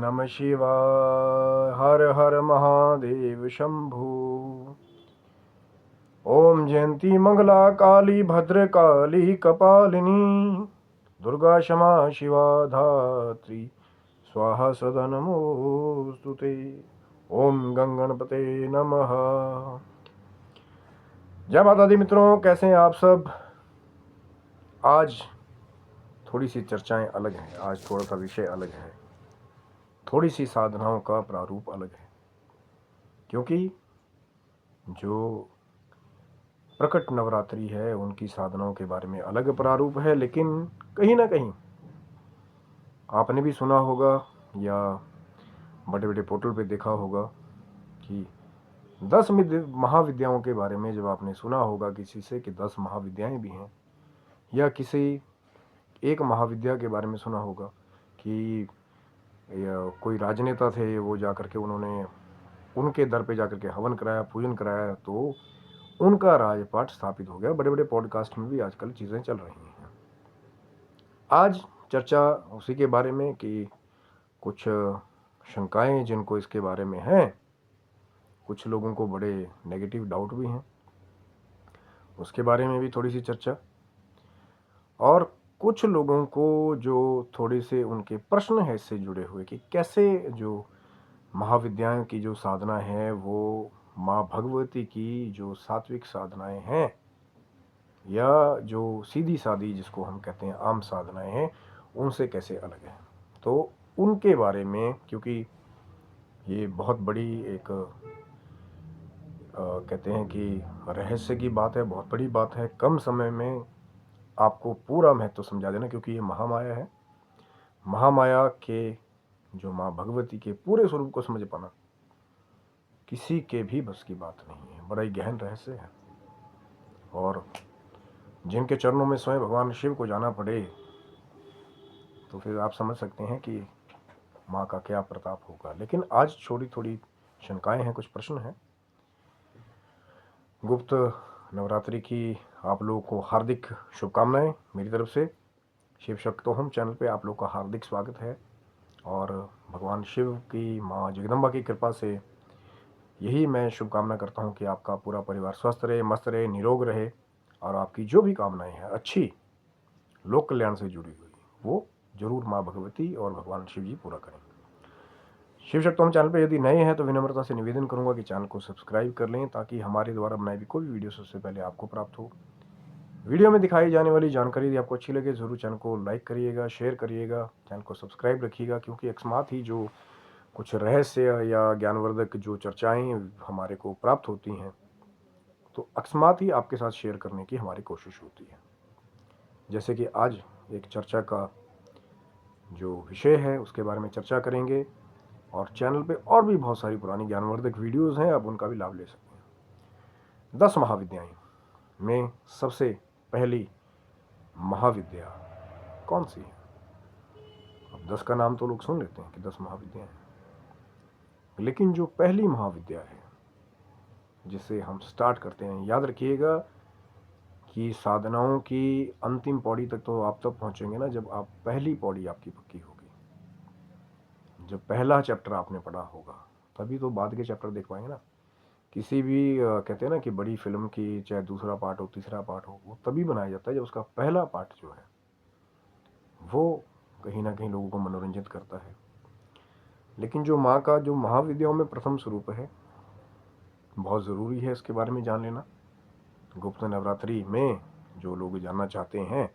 नमः शिवाय। हर हर महादेव शंभु। ओम जयंती मंगला काली भद्रकाली कपालिनी दुर्गा क्षमा शिवा धात्री स्वाहा सदा नमोस्तुते। ओम गंगणपते नमः। जय माता दी मित्रों, कैसे हैं आप सब। आज थोड़ी सी चर्चाएं अलग हैं, आज थोड़ा सा विषय अलग है, थोड़ी सी साधनाओं का प्रारूप अलग है, क्योंकि जो प्रकट नवरात्रि है उनकी साधनाओं के बारे में अलग प्रारूप है। लेकिन कहीं ना कहीं आपने भी सुना होगा या बड़े बड़े पोर्टल पे देखा होगा कि 10 महाविद्याओं के बारे में जब आपने सुना होगा किसी से कि 10 महाविद्याएं भी हैं, या किसी एक महाविद्या के बारे में सुना होगा कि कोई राजनेता थे, वो जाकर के उन्होंने उनके दर पे जाकर के हवन कराया, पूजन कराया, तो उनका राजपाट स्थापित हो गया। बड़े बड़े पॉडकास्ट में भी आजकल चीज़ें चल रही हैं। आज चर्चा उसी के बारे में कि कुछ शंकाएं जिनको इसके बारे में हैं, कुछ लोगों को बड़े नेगेटिव डाउट भी हैं, उसके बारे में भी थोड़ी सी चर्चा, और कुछ लोगों को जो थोड़े से उनके प्रश्न हैं इससे जुड़े हुए कि कैसे जो महाविद्याओं की जो साधना है वो माँ भगवती की जो सात्विक साधनाएं हैं या जो सीधी सादी जिसको हम कहते हैं आम साधनाएं हैं उनसे कैसे अलग है। तो उनके बारे में, क्योंकि ये बहुत बड़ी एक कहते हैं कि रहस्य की बात है, बहुत बड़ी बात है, कम समय में आपको पूरा महत्व समझा देना, क्योंकि ये महामाया है। महामाया के जो माँ भगवती के पूरे स्वरूप को समझ पाना किसी के भी बस की बात नहीं है, बड़ा ही गहन रहस्य है। और जिनके चरणों में स्वयं भगवान शिव को जाना पड़े तो फिर आप समझ सकते हैं कि माँ का क्या प्रताप होगा। लेकिन आज थोड़ी शंकाएं हैं, कुछ प्रश्न हैं। गुप्त नवरात्रि की आप लोगों को हार्दिक शुभकामनाएं मेरी तरफ से। शिव शक्तोहम चैनल पे आप लोग का हार्दिक स्वागत है, और भगवान शिव की माँ जगदम्बा की कृपा से यही मैं शुभकामना करता हूँ कि आपका पूरा परिवार स्वस्थ रहे, मस्त रहे, निरोग रहे, और आपकी जो भी कामनाएं हैं अच्छी लोक कल्याण से जुड़ी हुई वो जरूर माँ भगवती और भगवान शिव जी पूरा करें। शिव शक्तोम चैनल पर यदि नए हैं तो विनम्रता से निवेदन करूंगा कि चैनल को सब्सक्राइब कर लें, ताकि हमारे द्वारा बनाई भी कोई भी वीडियो सबसे पहले आपको प्राप्त हो। वीडियो में दिखाई जाने वाली जानकारी यदि आपको अच्छी लगे जरूर चैनल को लाइक करिएगा, शेयर करिएगा, चैनल को सब्सक्राइब रखिएगा, क्योंकि अकस्मात ही जो कुछ रहस्य या ज्ञानवर्धक जो चर्चाएं हमारे को प्राप्त होती हैं तो अकस्मात ही आपके साथ शेयर करने की हमारी कोशिश होती है। जैसे कि आज एक चर्चा का जो विषय है उसके बारे में चर्चा करेंगे, और चैनल पे और भी बहुत सारी पुरानी ज्ञानवर्धक वीडियोस हैं, आप उनका भी लाभ ले सकते हैं। 10 महाविद्याएं में सबसे पहली महाविद्या कौन सी है। अब 10 का नाम तो लोग सुन लेते हैं कि 10 महाविद्याएं हैं, लेकिन जो पहली महाविद्या है जिसे हम स्टार्ट करते हैं, याद रखिएगा कि साधनाओं की अंतिम पौड़ी तक तो आप तब पहुंचेंगे ना जब आप पहली पौड़ी आपकी पक्की होगी, जब पहला चैप्टर आपने पढ़ा होगा, तभी तो बाद के चैप्टर देख पाएंगे ना। किसी भी कहते हैं ना कि बड़ी फिल्म की चाहे दूसरा पार्ट हो, तीसरा पार्ट हो, वो तभी बनाया जाता है जब उसका पहला पार्ट जो है वो कहीं ना कहीं लोगों को मनोरंजित करता है। लेकिन जो माँ का जो महाविद्याओं में प्रथम स्वरूप है, बहुत ज़रूरी है इसके बारे में जान लेना। गुप्त नवरात्रि में जो लोग जानना चाहते हैं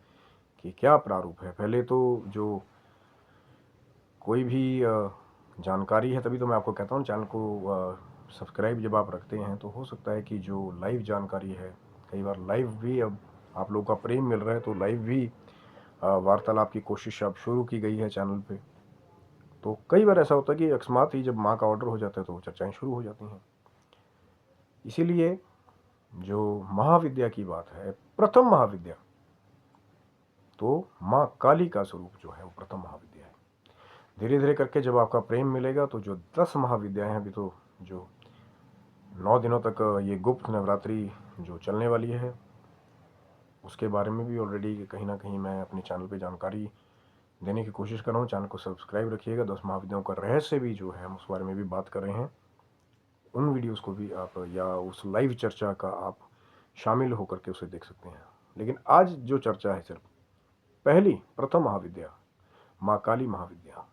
कि क्या प्रारूप है, पहले तो जो कोई भी जानकारी है, तभी तो मैं आपको कहता हूँ चैनल को सब्सक्राइब जब आप रखते हैं तो हो सकता है कि जो लाइव जानकारी है, कई बार लाइव भी अब आप लोगों का प्रेम मिल रहा है तो लाइव भी वार्तालाप की कोशिश अब शुरू की गई है चैनल पे। तो कई बार ऐसा होता है कि अकस्मात ही जब माँ का ऑर्डर हो जाता है तो चर्चाएं शुरू हो जाती हैं। इसीलिए जो महाविद्या की बात है, प्रथम महाविद्या तो माँ काली का स्वरूप जो है वो प्रथम महाविद्या है। धीरे धीरे करके जब आपका प्रेम मिलेगा तो जो 10 महाविद्याएं हैं, अभी तो जो 9 दिनों तक ये गुप्त नवरात्रि जो चलने वाली है उसके बारे में भी ऑलरेडी कहीं ना कहीं मैं अपने चैनल पे जानकारी देने की कोशिश कर रहा हूँ। चैनल को सब्सक्राइब रखिएगा। 10 महाविद्याओं का रहस्य भी जो है हम उस बारे में भी बात कर रहे हैं। उन वीडियोस को भी आप या उस लाइव चर्चा का आप शामिल होकर के उसे देख सकते हैं। लेकिन आज जो चर्चा है सिर्फ पहली प्रथम महाविद्या माँ काली महाविद्या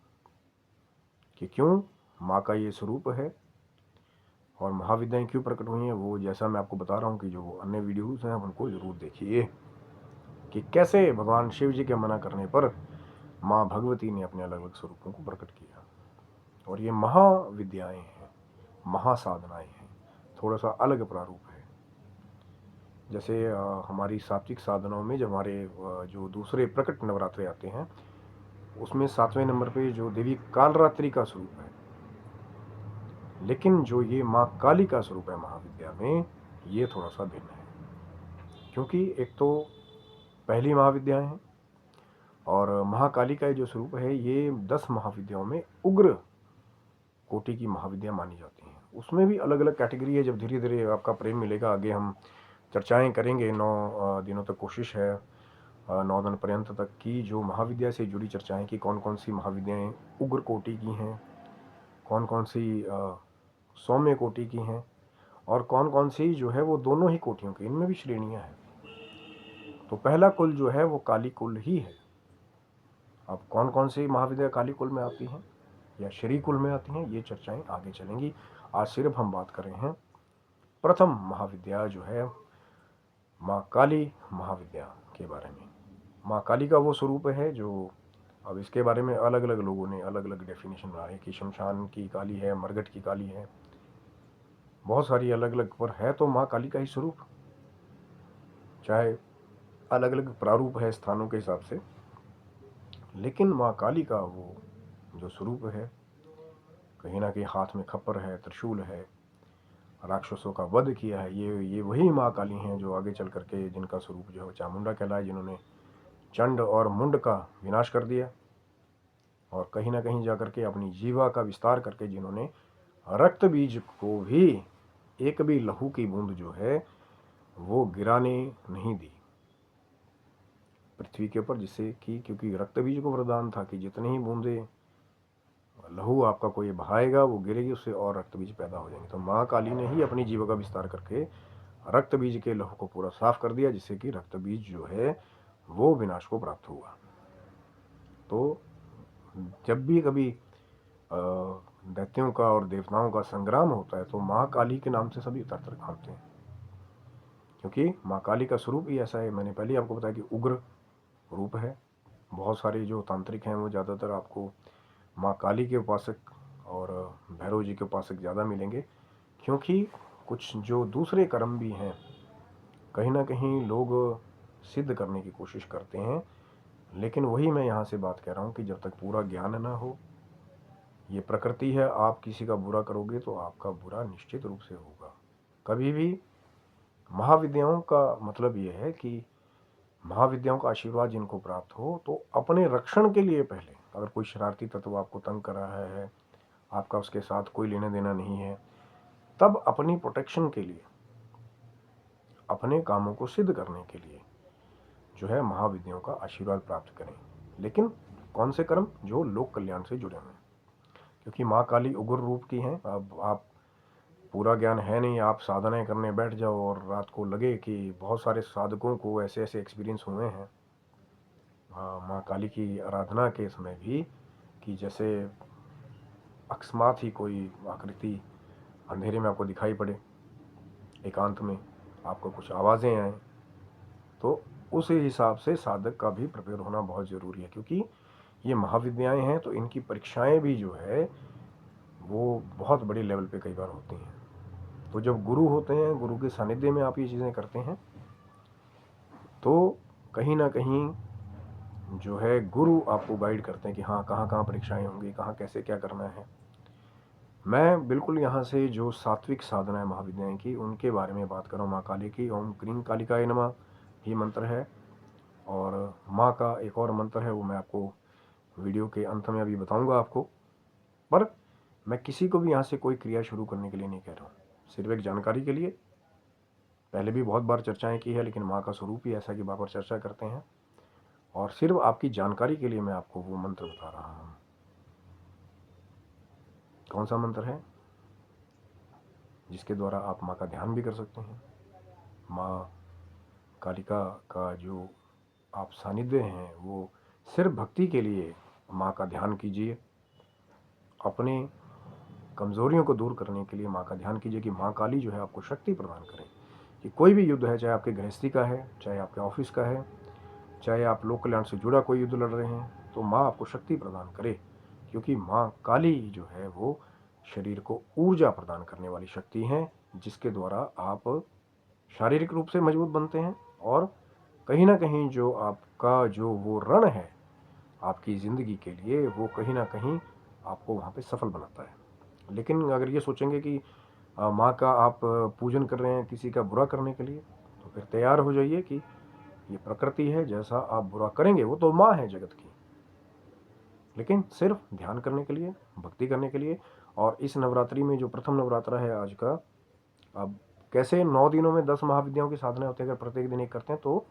कि क्यों माँ का ये स्वरूप है और महाविद्याएं क्यों प्रकट हुई हैं, वो जैसा मैं आपको बता रहा हूँ कि जो अन्य वीडियोस हैं आप उनको जरूर देखिए कि कैसे भगवान शिव जी के मना करने पर माँ भगवती ने अपने अलग अलग स्वरूपों को प्रकट किया। और ये महाविद्याएं हैं, महासाधनाएं हैं, थोड़ा सा अलग प्रारूप है। जैसे हमारी सात्विक साधनाओं में जब हमारे जो दूसरे प्रकट नवरात्रे आते हैं उसमें 7वें नंबर पे जो देवी कालरात्रि का स्वरूप है, लेकिन जो ये माँ काली का स्वरूप है महाविद्या में, ये थोड़ा सा भिन्न है। क्योंकि एक तो पहली महाविद्या है और महाकाली का जो स्वरूप है ये 10 महाविद्याओं में उग्र कोटि की महाविद्या मानी जाती हैं। उसमें भी अलग अलग कैटेगरी है। जब धीरे धीरे आपका प्रेम मिलेगा, आगे हम चर्चाएं करेंगे। 9 दिनों तक कोशिश है 9 दिन पर्यंत तक की जो महाविद्या से जुड़ी चर्चाएं कि कौन कौन सी महाविद्याएं उग्र कोटि की हैं, कौन कौन सी सौम्य कोटि की हैं और कौन कौन सी जो है वो दोनों ही कोटियों की, इनमें भी श्रेणियां हैं। तो पहला कुल जो है वो काली कुल ही है। अब कौन कौन सी महाविद्या काली कुल में आती हैं या श्री कुल में आती हैं, ये चर्चाएं आगे चलेंगी। आज सिर्फ हम बात कर रहे हैं प्रथम महाविद्या जो है माँ काली महाविद्या के बारे में। माँ काली का वो स्वरूप है जो, अब इसके बारे में अलग अलग लोगों ने अलग अलग डेफिनेशन बनाई है कि शमशान की काली है, मरघट की काली है, बहुत सारी अलग अलग, पर है तो माँ काली का ही स्वरूप, चाहे अलग अलग प्रारूप है स्थानों के हिसाब से, लेकिन माँ काली का वो जो स्वरूप है, कहीं ना कहीं हाथ में खप्पर है, त्रिशूल है, राक्षसों का वध किया है, ये वही माँ काली हैं जो आगे चल करके जिनका स्वरूप जो है चामुंडा कहलाए, जिन्होंने चंड और मुंड का विनाश कर दिया और कहीं ना कहीं जाकर के अपनी जीवा का विस्तार करके जिन्होंने रक्त बीज को भी एक भी लहू की बूंद जो है वो गिराने नहीं दी पृथ्वी के ऊपर, जिससे कि क्योंकि रक्त बीज को वरदान था कि जितनी ही बूंदे लहू आपका कोई बहाएगा वो गिरेगी, उससे और रक्त बीज पैदा हो जाएंगे। तो माँ काली ने ही अपनी जीवा का विस्तार करके रक्त बीज के लहू को पूरा साफ कर दिया, जिससे कि रक्त बीज जो है वो विनाश को प्राप्त हुआ। तो जब भी कभी दैत्यों का और देवताओं का संग्राम होता है तो माँ काली के नाम से सभी तरतर खाते हैं, क्योंकि माँ काली का स्वरूप ही ऐसा है। मैंने पहले आपको बताया कि उग्र रूप है। बहुत सारे जो तांत्रिक हैं वो ज़्यादातर आपको माँ काली के उपासक और भैरव जी के उपासक ज़्यादा मिलेंगे, क्योंकि कुछ जो दूसरे कर्म भी हैं कहीं ना कहीं लोग सिद्ध करने की कोशिश करते हैं, लेकिन वही मैं यहाँ से बात कह रहा हूँ कि जब तक पूरा ज्ञान ना हो, ये प्रकृति है, आप किसी का बुरा करोगे तो आपका बुरा निश्चित रूप से होगा। कभी भी महाविद्याओं का मतलब ये है कि महाविद्याओं का आशीर्वाद जिनको प्राप्त हो तो अपने रक्षण के लिए पहले, अगर कोई शरारती तत्व आपको तंग कर रहा है, आपका उसके साथ कोई लेना देना नहीं है, तब अपनी प्रोटेक्शन के लिए, अपने कामों को सिद्ध करने के लिए जो है महाविद्याओं का आशीर्वाद प्राप्त करें। लेकिन कौन से कर्म? जो लोक कल्याण से जुड़े हुए हैं, क्योंकि माँ काली उग्र रूप की हैं। अब आप पूरा ज्ञान है नहीं, आप साधनाएं करने बैठ जाओ और रात को लगे कि बहुत सारे साधकों को ऐसे ऐसे एक्सपीरियंस हुए हैं माँ काली की आराधना के समय भी, कि जैसे अकस्मात ही कोई आकृति अंधेरे में आपको दिखाई पड़े, एकांत में आपको कुछ आवाज़ें आए, तो उस हिसाब से साधक का भी प्रिपेयर होना बहुत ज़रूरी है, क्योंकि ये महाविद्याएं हैं तो इनकी परीक्षाएं भी जो है वो बहुत बड़े लेवल पे कई बार होती हैं। तो जब गुरु होते हैं, गुरु के सानिध्य में आप ये चीज़ें करते हैं, तो कहीं ना कहीं जो है गुरु आपको गाइड करते हैं कि हाँ कहाँ कहाँ परीक्षाएं होंगी, कहाँ कैसे क्या करना है। मैं बिल्कुल यहाँ से जो सात्विक साधना है महाविद्याएं की उनके बारे में बात कर रहा हूँ। माँ काली की ओम क्रीं कालिकाय नमः ही मंत्र है, और माँ का एक और मंत्र है, वो मैं आपको वीडियो के अंत में अभी बताऊंगा आपको। पर मैं किसी को भी यहाँ से कोई क्रिया शुरू करने के लिए नहीं कह रहा हूँ, सिर्फ एक जानकारी के लिए। पहले भी बहुत बार चर्चाएं की है, लेकिन माँ का स्वरूप ही ऐसा कि बार बार चर्चा करते हैं। और सिर्फ आपकी जानकारी के लिए मैं आपको वो मंत्र बता रहा हूँ। कौन सा मंत्र है जिसके द्वारा आप माँ का ध्यान भी कर सकते हैं। माँ कालिका का जो आप सानिध्य हैं वो सिर्फ भक्ति के लिए माँ का ध्यान कीजिए। अपने कमज़ोरियों को दूर करने के लिए माँ का ध्यान कीजिए कि माँ काली जो है आपको शक्ति प्रदान करें कि कोई भी युद्ध है, चाहे आपके गृहस्थी का है, चाहे आपके ऑफिस का है, चाहे आप लोक कल्याण से जुड़ा कोई युद्ध लड़ रहे हैं, तो माँ आपको शक्ति प्रदान करे। क्योंकि माँ काली जो है वो शरीर को ऊर्जा प्रदान करने वाली शक्ति है, जिसके द्वारा आप शारीरिक रूप से मजबूत बनते हैं और कहीं ना कहीं जो आपका जो वो रण है आपकी ज़िंदगी के लिए, वो कहीं ना कहीं आपको वहाँ पे सफल बनाता है। लेकिन अगर ये सोचेंगे कि माँ का आप पूजन कर रहे हैं किसी का बुरा करने के लिए, तो फिर तैयार हो जाइए कि ये प्रकृति है, जैसा आप बुरा करेंगे वो तो माँ है जगत की। लेकिन सिर्फ ध्यान करने के लिए, भक्ति करने के लिए। और इस नवरात्रि में जो प्रथम नवरात्रा है आज का, अब कैसे 9 दिनों में 10 महाविद्याओं की साधना होती है, अगर प्रत्येक दिन एक करते हैं तो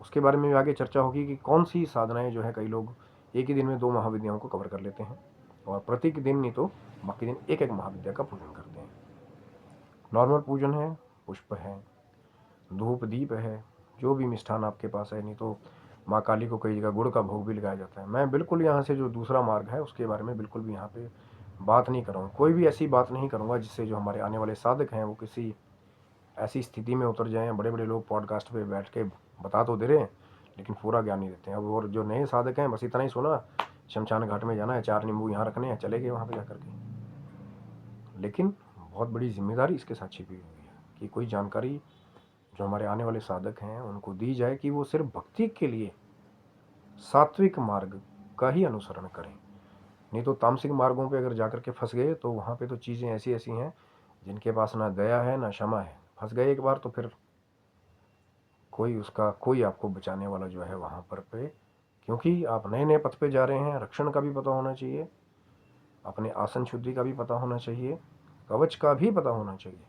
उसके बारे में आगे चर्चा होगी कि कौन सी साधनाएं जो है, कई लोग एक ही दिन में 2 महाविद्याओं को कवर कर लेते हैं और प्रत्येक दिन नहीं तो बाकी दिन एक एक महाविद्या का पूजन करते हैं। नॉर्मल पूजन है, पुष्प है, धूप दीप है, जो भी मिष्ठान आपके पास है, नहीं तो माँ काली को कई जगह गुड़ का भोग भी लगाया जाता है। मैं बिल्कुल यहाँ से जो दूसरा मार्ग है उसके बारे में बिल्कुल भी यहाँ पे बात नहीं करूँगा, कोई भी ऐसी बात नहीं करूँगा जिससे जो हमारे आने वाले साधक हैं वो किसी ऐसी स्थिति में उतर जाएं। बड़े बड़े लोग पॉडकास्ट पे बैठ के बता तो दे रहे हैं लेकिन पूरा ज्ञान नहीं देते हैं। अब और जो नए साधक हैं बस इतना ही सुना, शमशान घाट में जाना है, 4 नींबू यहाँ रखने हैं, चले गए वहाँ पे जाकर के। लेकिन बहुत बड़ी जिम्मेदारी इसके साथ छिपी हुई है कि कोई जानकारी जो हमारे आने वाले साधक हैं उनको दी जाए कि वो सिर्फ भक्ति के लिए सात्विक मार्ग का ही अनुसरण करें। नहीं तो तामसिक मार्गों पे अगर जाकर के फंस गए तो वहाँ पे तो चीज़ें ऐसी ऐसी हैं जिनके पास ना दया है ना क्षमा है। फंस गए एक बार तो फिर कोई आपको बचाने वाला जो है वहाँ पर पे, क्योंकि आप नए नए पथ पे जा रहे हैं। रक्षण का भी पता होना चाहिए, अपने आसन शुद्धि का भी पता होना चाहिए, कवच का भी पता होना चाहिए।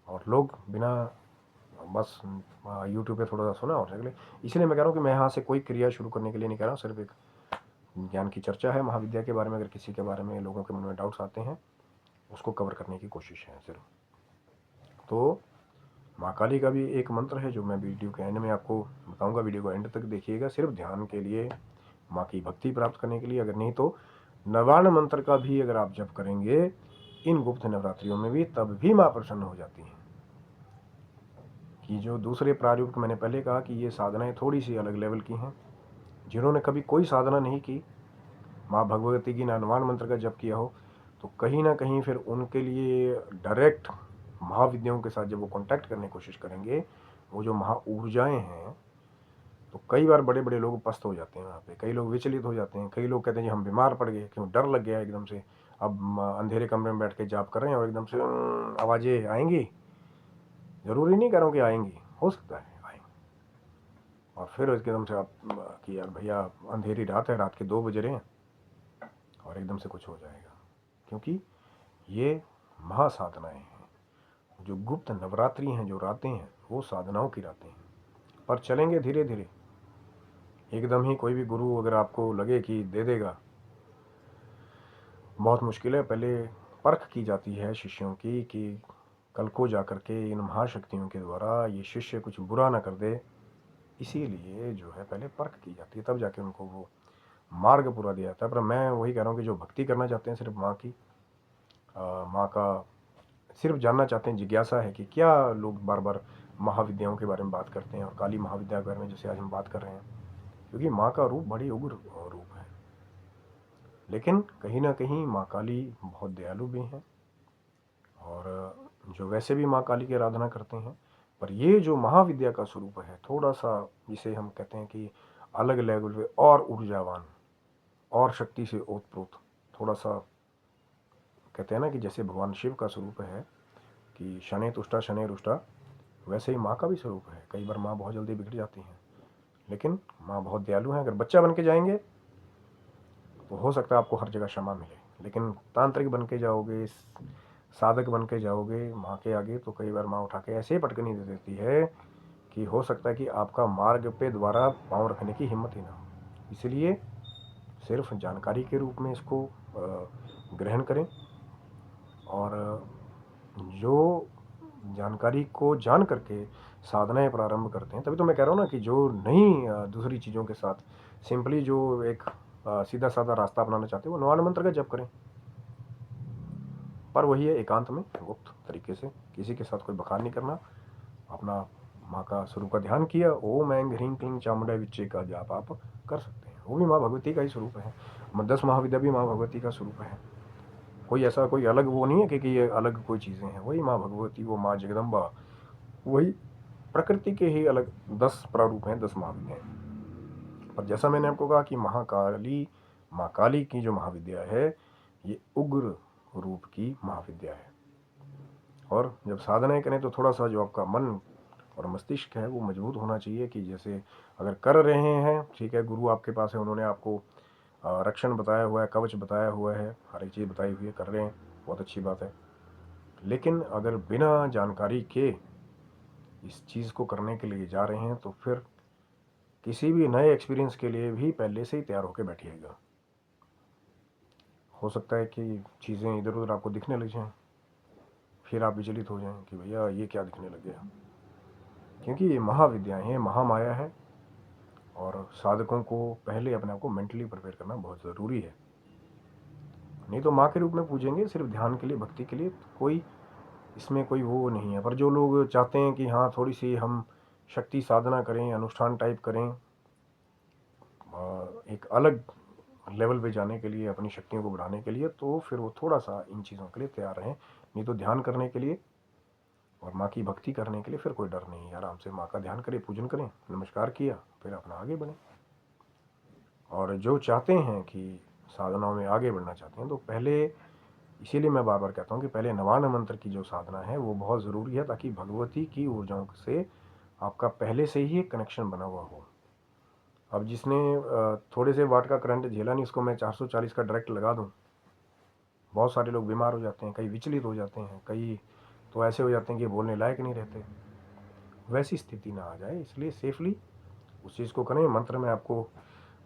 और लोग बिना बस यूट्यूब पे थोड़ा सा सुना और चले। इसलिए मैं कह रहा हूँ कि मैं यहाँ से कोई क्रिया शुरू करने के लिए नहीं कह रहा हूँ, सिर्फ एक ज्ञान की चर्चा है महाविद्या के बारे में। अगर किसी के बारे में लोगों के मन में डाउट्स आते हैं उसको कवर करने की कोशिश है सिर्फ। तो माँ काली का भी एक मंत्र है जो मैं वीडियो के एंड में आपको बताऊंगा, वीडियो को एंड तक देखिएगा, सिर्फ ध्यान के लिए, माँ की भक्ति प्राप्त करने के लिए। अगर नहीं तो नवार्ण मंत्र का भी अगर आप जप करेंगे इन गुप्त नवरात्रियों में भी, तब भी माँ प्रसन्न हो जाती हैं। कि जो दूसरे प्रारूप मैंने पहले कहा कि ये साधनाएं थोड़ी सी अलग लेवल की हैं। जिन्होंने कभी कोई साधना नहीं की, माँ भगवती की हनुमान मंत्र का जप किया हो, तो कहीं ना कहीं फिर उनके लिए डायरेक्ट महाविद्याओं के साथ जब वो कांटेक्ट करने की कोशिश करेंगे, वो जो महा ऊर्जाएं हैं, तो कई बार बड़े बड़े लोग पस्त हो जाते हैं वहाँ पे, कई लोग विचलित हो जाते हैं, कई लोग कहते हैं जी हम बीमार पड़ गए, क्यों डर लग गया एकदम से। अब अंधेरे कमरे में बैठ के जाप कर रहे हैं और एकदम से आवाज़ें आएंगी, ज़रूरी नहीं कह रहा हूँ कि आएंगी, हो सकता है आएंगी, और फिर एकदम से आप कि यार भैया अंधेरी रात है, रात के 2 बज रहे हैं, और एकदम से कुछ हो जाएगा। क्योंकि ये महासाधनाएं हैं, जो गुप्त नवरात्रि हैं, जो रातें हैं, वो साधनाओं की रातें हैं। पर चलेंगे धीरे धीरे, एकदम ही कोई भी गुरु अगर आपको लगे कि दे देगा, बहुत मुश्किल है। पहले परख की जाती है शिष्यों की कि कल को जाकर के इन महाशक्तियों के द्वारा ये शिष्य कुछ बुरा ना कर दे, इसीलिए जो है पहले परख की जाती है, तब जाके उनको वो मार्ग पूरा दिया जाता है। पर मैं वही कह रहा हूँ कि जो भक्ति करना चाहते हैं सिर्फ माँ की, माँ का सिर्फ जानना चाहते हैं, जिज्ञासा है कि क्या लोग बार बार महाविद्याओं के बारे में बात करते हैं और काली महाविद्या के बारे में जैसे आज हम बात कर रहे हैं, क्योंकि माँ का रूप बड़ी उग्र रूप है। लेकिन कहीं ना कहीं माँ काली बहुत दयालु भी हैं, और जो वैसे भी माँ काली की आराधना करते हैं, पर ये जो महाविद्या का स्वरूप है थोड़ा सा, जिसे हम कहते हैं कि अलग लेवल पे और ऊर्जावान और शक्ति से ओतप्रोत, थोड़ा सा कहते हैं ना कि जैसे भगवान शिव का स्वरूप है कि शनै तुष्टा शनै रुष्टा, वैसे ही माँ का भी स्वरूप है। कई बार माँ बहुत जल्दी बिगड़ जाती हैं, लेकिन माँ बहुत दयालु हैं। अगर बच्चा बन के जाएंगे तो हो सकता है आपको हर जगह क्षमा मिले, लेकिन तांत्रिक बन के जाओगे, साधक बन के जाओगे माँ के आगे, तो कई बार माँ उठा के ऐसे ही पटकनी दे देती है कि हो सकता है कि आपका मार्ग पे दोबारा पाँव रखने की हिम्मत ही ना हो। इसलिए सिर्फ जानकारी के रूप में इसको ग्रहण करें, और जो जानकारी को जान करके साधनाएं प्रारंभ करते हैं, तभी तो मैं कह रहा हूँ ना कि जो नहीं दूसरी चीज़ों के साथ सिंपली जो एक सीधा साधा रास्ता अपनाना चाहते हैं, वो नवान मंत्र का जप करें। पर वही है, एकांत में गुप्त तरीके से, किसी के साथ कोई बखान नहीं करना। अपना माँ का स्वरूप का ध्यान किया, ओम ऐं ह्रीं क्लीं चामुंडा विच्चे का जाप आप कर सकते हैं। वो भी माँ भगवती का ही स्वरूप है। 10 महाविद्या भी माँ भगवती का स्वरूप है। कोई ऐसा कोई अलग वो नहीं है कि ये अलग कोई चीज़ें हैं। वही माँ भगवती, वो माँ जगदम्बा, वही प्रकृति के ही अलग 10 प्रारूप हैं, 10 महाविद्याएं। पर जैसा मैंने आपको कहा कि महाकाली, माँ काली की जो महाविद्या है, ये उग्र रूप की महाविद्या है। और जब साधनाएं करें तो थोड़ा सा जो आपका मन और मस्तिष्क है वो मजबूत होना चाहिए, कि जैसे अगर कर रहे हैं, ठीक है, गुरु आपके पास है, उन्होंने आपको रक्षण बताया हुआ है, कवच बताया हुआ है, हर एक चीज़ बताई हुई है, कर रहे हैं, बहुत अच्छी बात है। लेकिन अगर बिना जानकारी के इस चीज़ को करने के लिए जा रहे हैं, तो फिर किसी भी नए एक्सपीरियंस के लिए भी पहले से ही तैयार होकर बैठिएगा। हो सकता है कि चीज़ें इधर उधर आपको दिखने लग जाएं, फिर आप विचलित हो जाएं कि भैया ये क्या दिखने लग गया, क्योंकि ये महाविद्याएं हैं, महामाया है, और साधकों को पहले अपने आप को मेंटली प्रिपेयर करना बहुत ज़रूरी है। नहीं तो माँ के रूप में पूजेंगे सिर्फ ध्यान के लिए, भक्ति के लिए, तो कोई इसमें कोई वो नहीं है। पर जो लोग चाहते हैं कि हाँ थोड़ी सी हम शक्ति साधना करें, अनुष्ठान टाइप करें, एक अलग लेवल पे जाने के लिए, अपनी शक्तियों को बढ़ाने के लिए, तो फिर वो थोड़ा सा इन चीज़ों के लिए तैयार रहें। नहीं तो ध्यान करने के लिए और माँ की भक्ति करने के लिए फिर कोई डर नहीं है। आराम से माँ का ध्यान करें, पूजन करें, नमस्कार किया, फिर अपना आगे बढ़ें। और जो चाहते हैं कि साधनाओं में आगे बढ़ना चाहते हैं, तो पहले, इसीलिए मैं बार बार कहता हूँ कि पहले नवान मंत्र की जो साधना है वो बहुत ज़रूरी है, ताकि भगवती की ऊर्जाओं से आपका पहले से ही एक कनेक्शन बना हुआ हो। अब जिसने थोड़े से वाट का करंट झेला नहीं, उसको मैं 440 का डायरेक्ट लगा दूँ, बहुत सारे लोग बीमार हो जाते हैं, कई विचलित हो जाते हैं, कई तो ऐसे हो जाते हैं कि बोलने लायक नहीं रहते। वैसी स्थिति ना आ जाए, इसलिए सेफली उस चीज़ को करें। मंत्र में आपको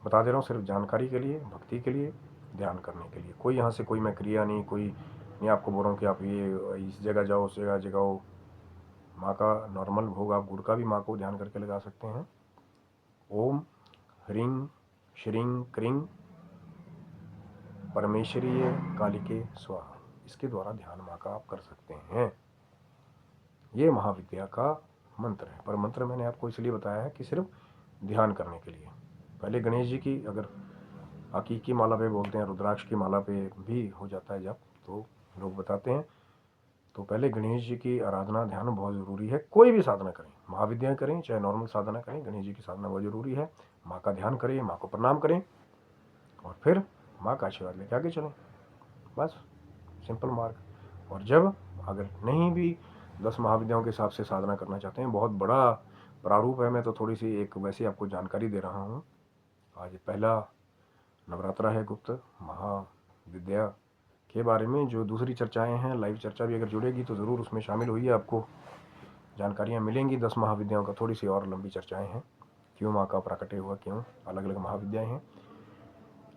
बता दे रहा हूँ, सिर्फ जानकारी के लिए, भक्ति के लिए, ध्यान करने के लिए। कोई यहाँ से कोई मैं क्रिया नहीं, कोई नहीं आपको बोल रहा हूँ कि आप ये इस जगह जाओ, उस जगह जगाओ। माँ का नॉर्मल भोग आप गुड़ का भी माँ को ध्यान करके लगा सकते हैं। ओम ह्रीं श्रीं क्रीं परमेश्वरीय कालिके स्वाहा, इसके द्वारा ध्यान माँ का आप कर सकते हैं। ये महाविद्या का मंत्र है। पर मंत्र मैंने आपको इसलिए बताया है कि सिर्फ ध्यान करने के लिए। पहले गणेश जी की, अगर आकी की माला पे बोलते हैं, रुद्राक्ष की माला पे भी हो जाता है जब, तो लोग बताते हैं, तो पहले गणेश जी की आराधना, ध्यान बहुत ज़रूरी है। कोई भी साधना करें, महाविद्याएं करें चाहे नॉर्मल साधना करें, गणेश जी की साधना बहुत ज़रूरी है। माँ का ध्यान करें, माँ को प्रणाम करें, और फिर माँ का आशीर्वाद लेके आगे चलें। बस सिंपल मार्ग। और जब अगर नहीं भी 10 महाविद्याओं के हिसाब से साधना करना चाहते हैं, बहुत बड़ा प्रारूप है, मैं तो थोड़ी सी एक वैसे आपको जानकारी दे रहा हूँ। आज पहला नवरात्रा है गुप्त महाविद्या के बारे में। जो दूसरी चर्चाएं हैं, लाइव चर्चा भी अगर जुड़ेगी तो ज़रूर उसमें शामिल होइए, आपको जानकारियाँ मिलेंगी। 10 महाविद्याओं का थोड़ी सी और लंबी चर्चाएं हैं, क्यों माँ का प्राकट्य हुआ, क्यों अलग अलग महाविद्याएं हैं।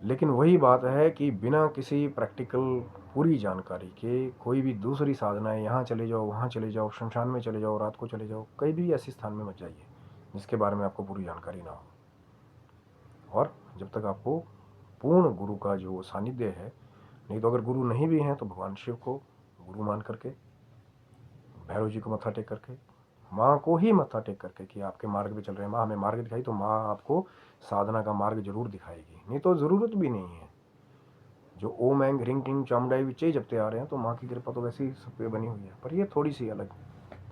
लेकिन वही बात है कि बिना किसी प्रैक्टिकल पूरी जानकारी के कोई भी दूसरी साधनाएं, यहाँ चले जाओ, वहाँ चले जाओ, शमशान में चले जाओ, रात को चले जाओ, कहीं भी ऐसे स्थान में मत जाइए जिसके बारे में आपको पूरी जानकारी ना हो। और जब तक आपको पूर्ण गुरु का जो सानिध्य है, नहीं तो अगर गुरु नहीं भी हैं तो भगवान शिव को गुरु मान करके, भैरव जी को मत्था टेक करके, माँ को ही मत्था टेक करके कि आपके मार्ग पे चल रहे हैं, माँ हमें मार्ग दिखाई, तो माँ आपको साधना का मार्ग जरूर दिखाएगी। नहीं तो ज़रूरत भी नहीं है। जो ओम ऐं ह्रीं क्लीं चामुंडाई विच्चे जपते आ रहे हैं, तो माँ की कृपा तो वैसे ही सब पे बनी हुई है। पर ये थोड़ी सी अलग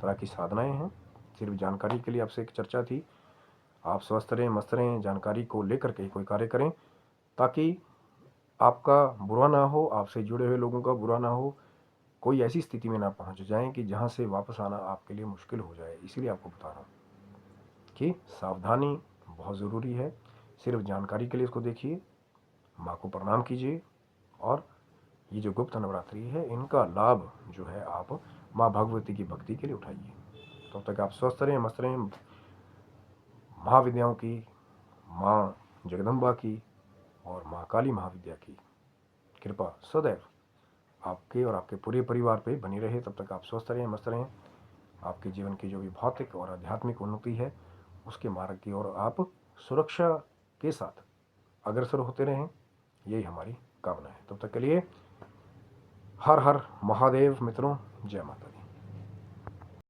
तरह की साधनाएं हैं। सिर्फ जानकारी के लिए आपसे एक चर्चा थी। आप स्वस्थ रहें, मस्त रहें, जानकारी को लेकर के कोई कार्य करें, ताकि आपका बुरा ना हो, आपसे जुड़े हुए लोगों का बुरा ना हो, कोई ऐसी स्थिति में ना पहुंच जाएं कि जहां से वापस आना आपके लिए मुश्किल हो जाए। इसीलिए आपको बता रहा हूँ कि सावधानी बहुत ज़रूरी है। सिर्फ जानकारी के लिए इसको देखिए, माँ को प्रणाम कीजिए, और ये जो गुप्त नवरात्रि है, इनका लाभ जो है आप माँ भगवती की भक्ति के लिए उठाइए। तब तक आप स्वस्थ रहें, मस्त रहें, महाविद्याओं की, माँ जगदम्बा की और माँ काली महाविद्या की कृपा सदैव आपके और आपके पूरे परिवार पे बनी रहे। तब तक आप स्वस्थ रहें, मस्त रहें। आपके जीवन की जो भी भौतिक और आध्यात्मिक उन्नति है उसके मार्ग की ओर आप सुरक्षा के साथ अग्रसर होते रहें, यही हमारी कामना है। तब तक के लिए हर हर महादेव मित्रों, जय माता दी।